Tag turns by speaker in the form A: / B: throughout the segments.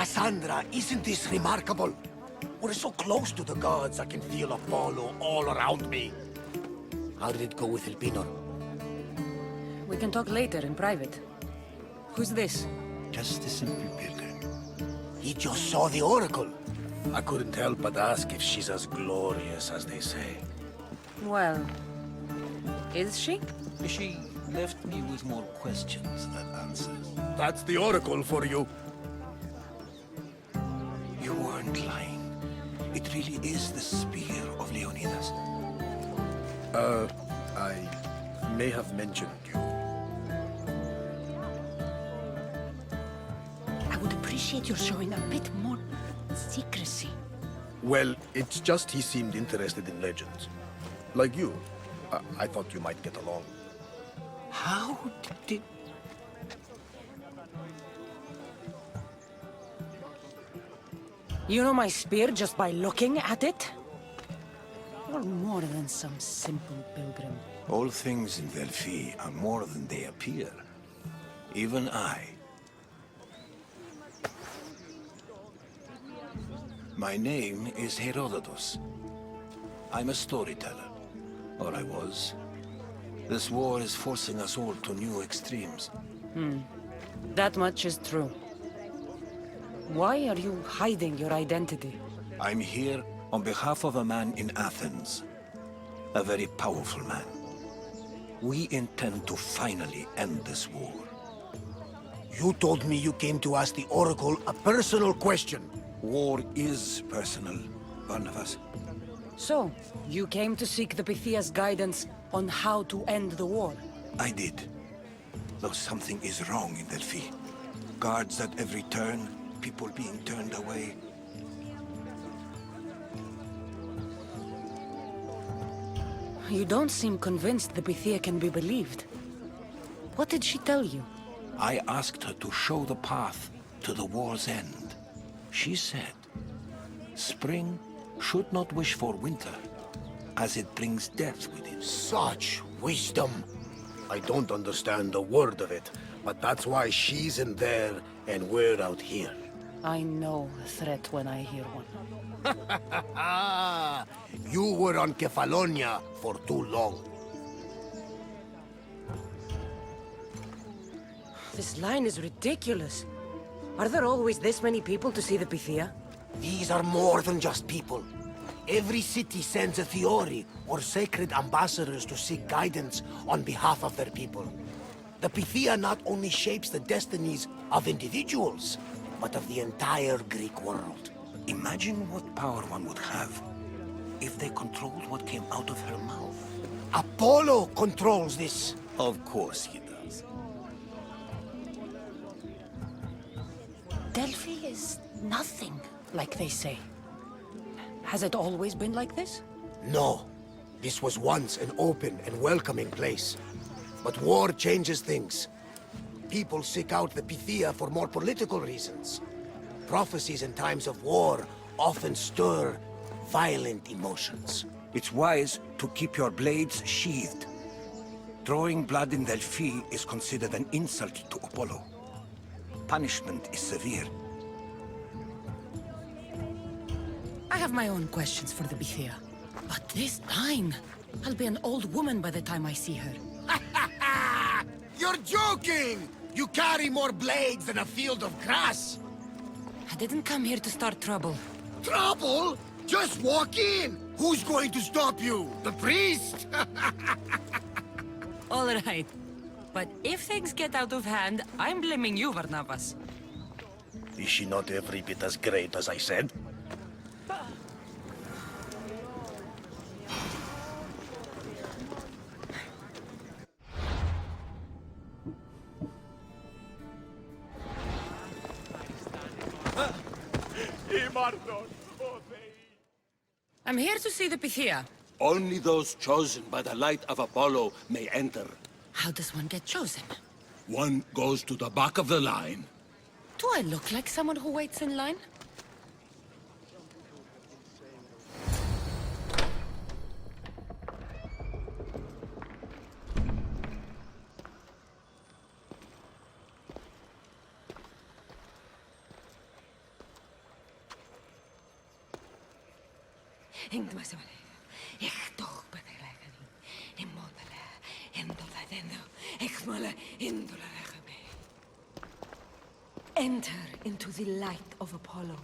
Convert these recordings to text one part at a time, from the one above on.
A: Cassandra, isn't this remarkable? We're so close to the gods, I can feel Apollo all around me. How did it go with Elpinor?
B: We can talk later in private. Who's this?
A: Just a simple pilgrim. He just saw the oracle. I couldn't help but ask if she's as glorious as they say.
B: Well, is she?
C: She left me with more questions than answers.
A: That's the oracle for you.
C: You weren't lying. It really is the spear of Leonidas.
A: I may have mentioned you.
B: I would appreciate your showing a bit more secrecy.
A: Well, it's just he seemed interested in legends. Like you. I thought you might get along.
C: How did...
B: You know my spear just by looking at it? You're more than some simple pilgrim.
C: All things in Delphi are more than they appear. Even I. My name is Herodotus. I'm a storyteller. Or I was. This war is forcing us all to new extremes.
B: That much is true. Why are you hiding your identity?
C: I'm here on behalf of a man in Athens. A very powerful man. We intend to finally end this war.
A: You told me you came to ask the oracle a personal question.
C: War is personal, Barnabas.
B: So, you came to seek the Pythia's guidance on how to end the war?
C: I did. Though something is wrong in Delphi. Guards at every turn, people being turned away.
B: You don't seem convinced the Pythia can be believed. What did she tell you?
C: I asked her to show the path to the war's end. She said, spring should not wish for winter, as it brings death with it.
A: Such wisdom. I don't understand a word of it, but that's why she's in there and we're out here.
B: I know a threat when I hear one.
A: You were on Kefalonia for too long.
B: This line is ridiculous. Are there always this many people to see the Pythia?
A: These are more than just people. Every city sends a theory or sacred ambassadors to seek guidance on behalf of their people. The Pythia not only shapes the destinies of individuals, but of the entire Greek world.
C: Imagine what power one would have if they controlled what came out of her mouth.
A: Apollo controls this.
C: Of course he does.
B: Delphi is nothing, like they say. Has it always been like this?
A: No. This was once an open and welcoming place. But war changes things. People seek out the Pythia for more political reasons. Prophecies in times of war often stir violent emotions.
C: It's wise to keep your blades sheathed. Drawing blood in Delphi is considered an insult to Apollo. Punishment is severe.
B: I have my own questions for the Pythia. But this time, I'll be an old woman by the time I see her.
A: You're joking! You carry more blades than a field of grass!
B: I didn't come here to start trouble.
A: Trouble? Just walk in! Who's going to stop you? The priest?
B: All right. But if things get out of hand, I'm blaming you, Barnabas.
A: Is she not every bit as great as I said?
B: I'm here to see the Pythia.
D: Only those chosen by the light of Apollo may enter.
B: How does one get chosen?
D: One goes to the back of the line.
B: Do I look like someone who waits in line?
E: Enter into the light of Apollo.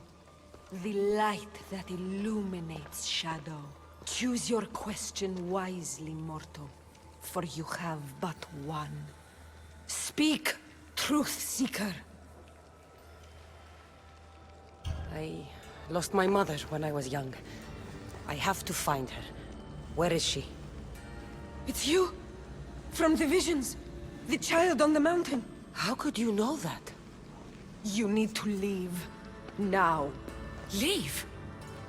E: The light that illuminates shadow. Choose your question wisely, mortal, for you have but one. Speak, truth seeker.
B: I lost my mother when I was young. I have to find her. Where is she?
E: It's you! From the visions! The child on the mountain!
B: How could you know that?
E: You need to leave. Now.
B: Leave?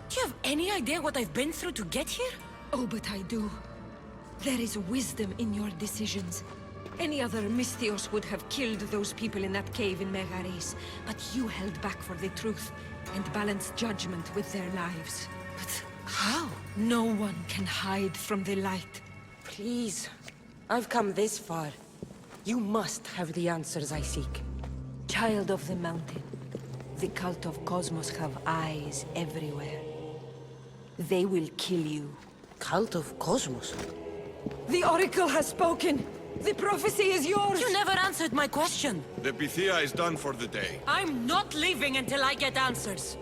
B: Do you have any idea what I've been through to get here?
E: Oh, but I do. There is wisdom in your decisions. Any other Mystios would have killed those people in that cave in Megaris, but you held back for the truth and balanced judgment with their lives.
B: But how?
E: No one can hide from the light.
B: Please. I've come this far. You must have the answers I seek.
E: Child of the mountain, the cult of Cosmos have eyes everywhere. They will kill you.
B: Cult of Cosmos?
E: The Oracle has spoken! The prophecy is yours!
B: You never answered my question!
F: The Pythia is done for the day.
B: I'm not leaving until I get answers!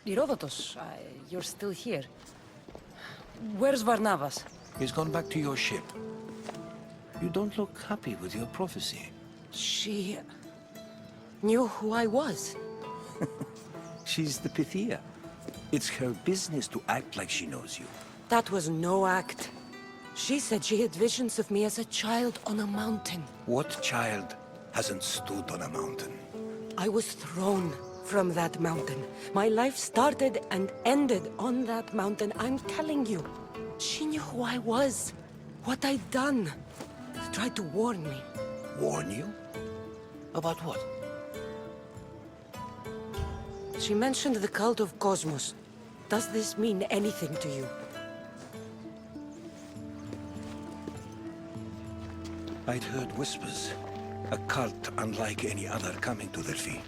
B: Herodotus, you're still here. Where's Varnavas?
C: He's gone back to your ship. You don't look happy with your prophecy.
B: She knew who I was.
C: She's the Pythia. It's her business to act like she knows you.
B: That was no act. She said she had visions of me as a child on a mountain.
C: What child hasn't stood on a mountain?
B: I was thrown from that mountain. My life started and ended on that mountain, I'm telling you. She knew who I was, what I'd done. She tried to warn me.
C: Warn you? About what?
B: She mentioned the cult of Cosmos. Does this mean anything to you?
C: I'd heard whispers. A cult unlike any other coming to Delphi.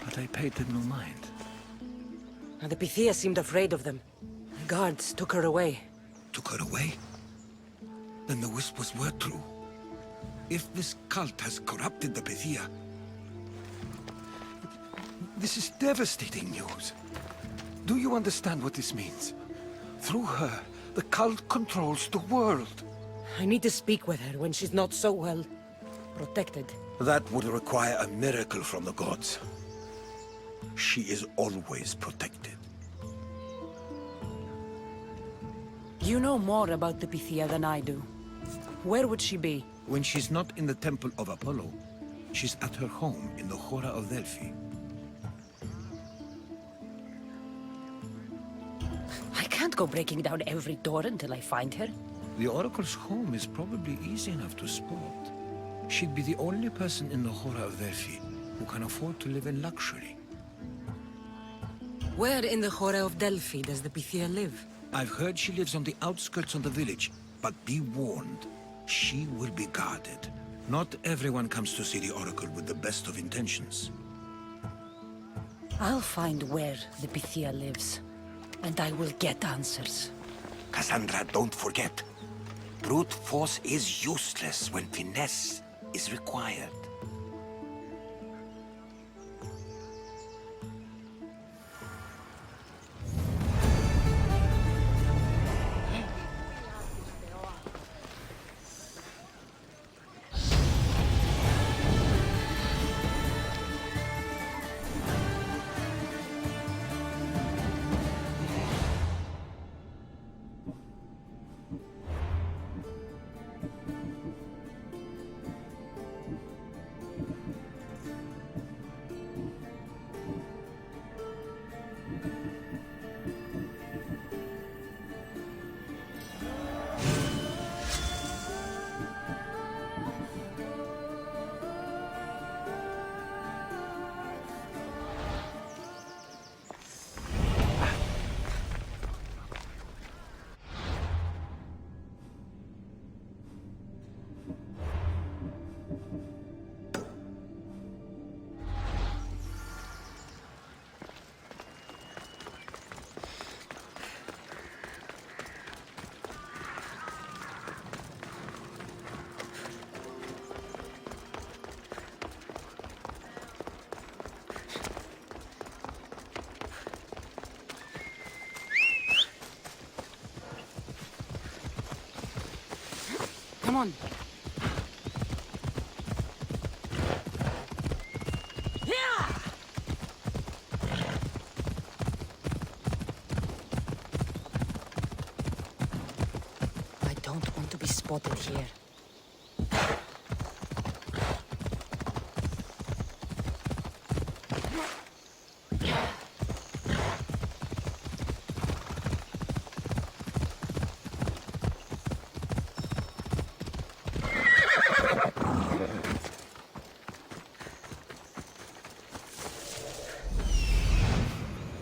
C: But I paid them no mind.
B: And the Pythia seemed afraid of them. The guards took her away.
C: Took her away? Then the whispers were true. If this cult has corrupted the Pythia... This is devastating news. Do you understand what this means? Through her, the cult controls the world.
B: I need to speak with her when she's not so well protected.
C: That would require a miracle from the gods. She is always protected.
B: You know more about the Pythia than I do. Where would she be?
C: When she's not in the temple of Apollo, she's at her home in the Hora of Delphi.
B: I can't go breaking down every door until I find her.
C: The Oracle's home is probably easy enough to spot. She'd be the only person in the Hora of Delphi who can afford to live in luxury.
B: Where in the Hora of Delphi does the Pythia live?
C: I've heard she lives on the outskirts of the village, but be warned, she will be guarded. Not everyone comes to see the Oracle with the best of intentions.
B: I'll find where the Pythia lives, and I will get answers.
C: Cassandra, don't forget. Brute force is useless when finesse is required.
B: Come on. I don't want to be spotted here.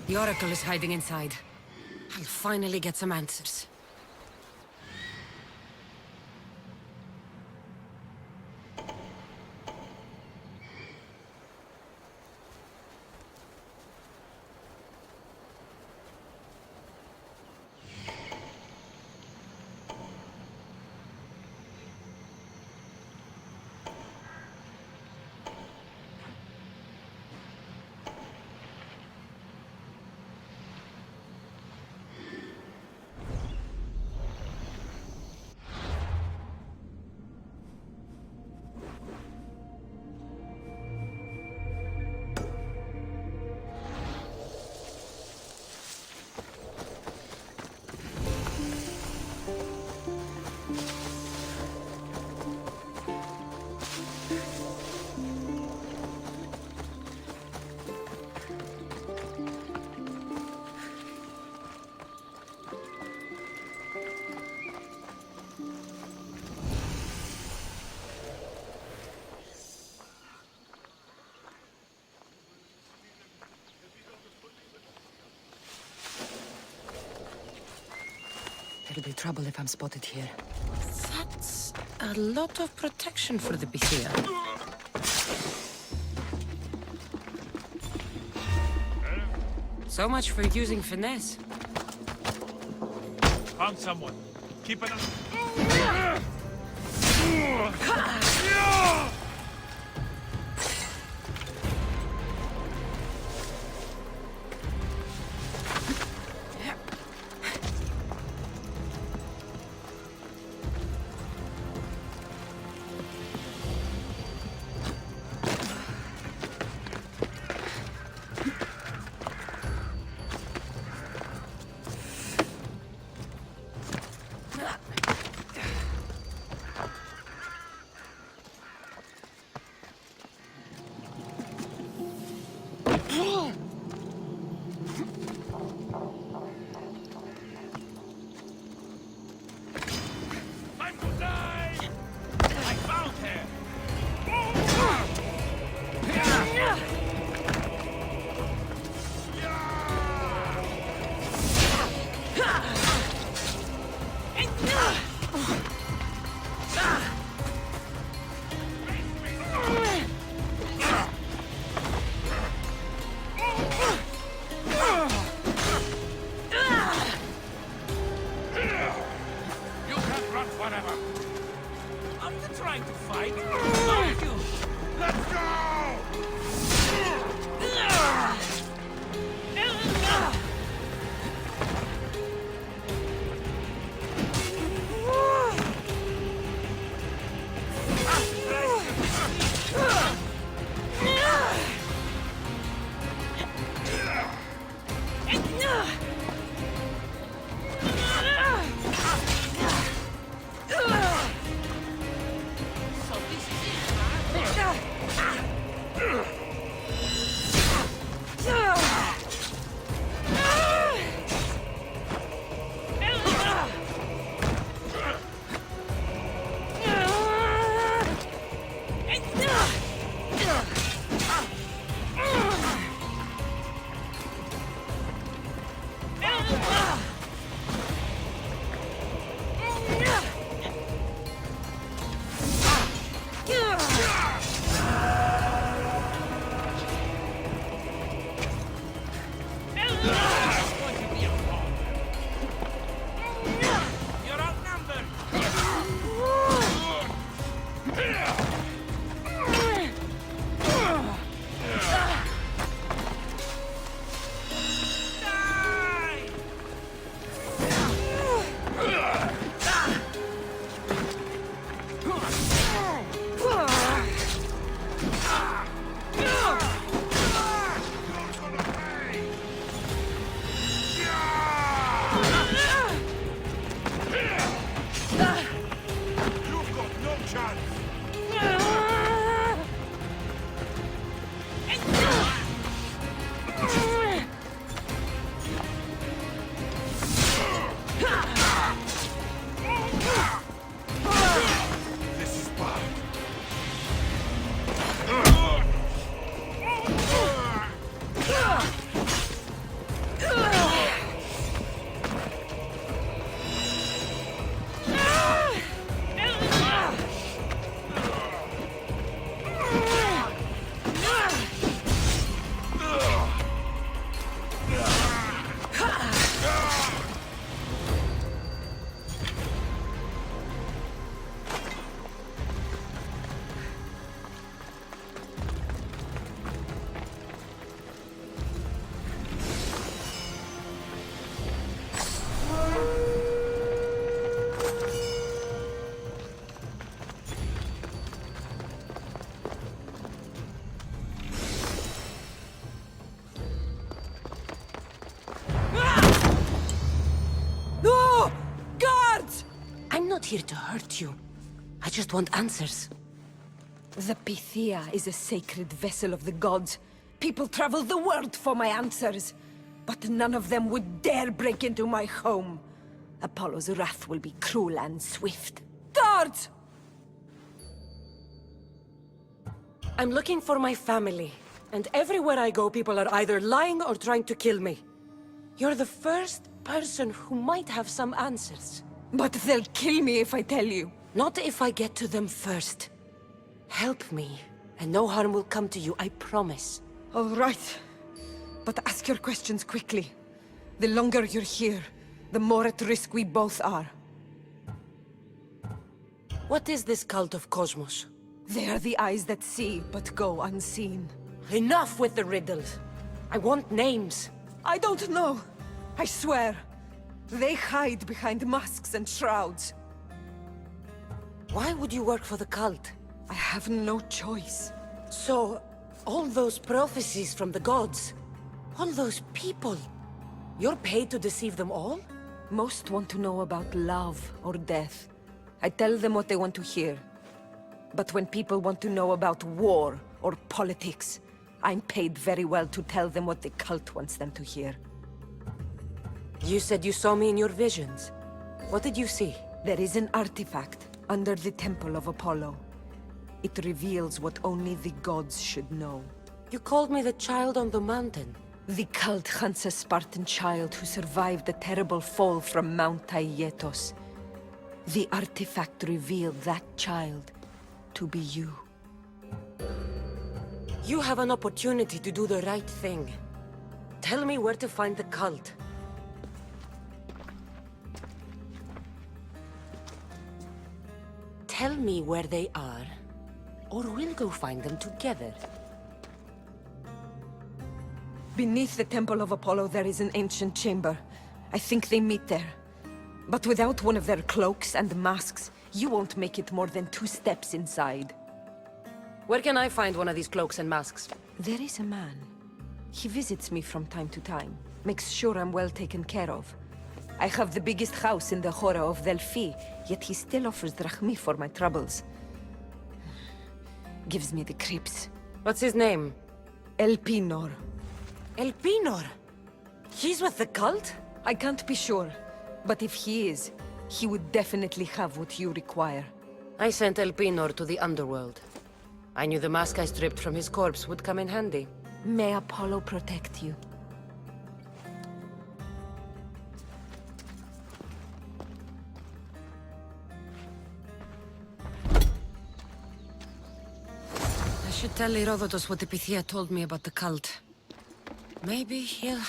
B: The Oracle is hiding inside. I'll finally get some answers. There'll be trouble if I'm spotted here. That's a lot of protection for the Bithia. So much for using finesse.
F: Found someone. Keep an eye.
E: So this is it.
B: not here to hurt you. I just want answers.
E: The Pythia is a sacred vessel of the gods. People travel the world for my answers. But none of them would dare break into my home. Apollo's wrath will be cruel and swift. Guards!
B: I'm looking for my family. And everywhere I go, people are either lying or trying to kill me. You're the first person who might have some answers.
E: But they'll kill me if I tell you.
B: Not if I get to them first. Help me, and no harm will come to you, I promise.
E: All right. But ask your questions quickly. The longer you're here, the more at risk we both are.
B: What is this cult of Cosmos?
E: They are the eyes that see, but go unseen.
B: Enough with the riddles. I want names.
E: I don't know. I swear. They hide behind masks and shrouds.
B: Why would you work for the cult?
E: I have no choice.
B: So, all those prophecies from the gods, all those people, you're paid to deceive them all?
E: Most want to know about love or death. I tell them what they want to hear. But when people want to know about war or politics, I'm paid very well to tell them what the cult wants them to hear.
B: You said you saw me in your visions. What did you see?
E: There is an artifact under the Temple of Apollo. It reveals what only the gods should know.
B: You called me the child on the mountain.
E: The cult hunts a Spartan child who survived the terrible fall from Mount Taygetos. The artifact revealed that child to be you.
B: You have an opportunity to do the right thing. Tell me where to find the cult. Tell me where they are, or we'll go find them together.
E: Beneath the Temple of Apollo there is an ancient chamber. I think they meet there. But without one of their cloaks and masks, you won't make it more than 2 steps inside.
B: Where can I find one of these cloaks and masks?
E: There is a man. He visits me from time to time, makes sure I'm well taken care of. I have the biggest house in the Hora of Delphi, yet he still offers drachmi for my troubles. Gives me the creeps.
B: What's his name?
E: Elpinor.
B: Elpinor? He's with the cult?
E: I can't be sure, but if he is, he would definitely have what you require.
B: I sent Elpinor to the underworld. I knew the mask I stripped from his corpse would come in handy.
E: May Apollo protect you.
B: I should tell Herodotus what the Pythia told me about the cult. Maybe he'll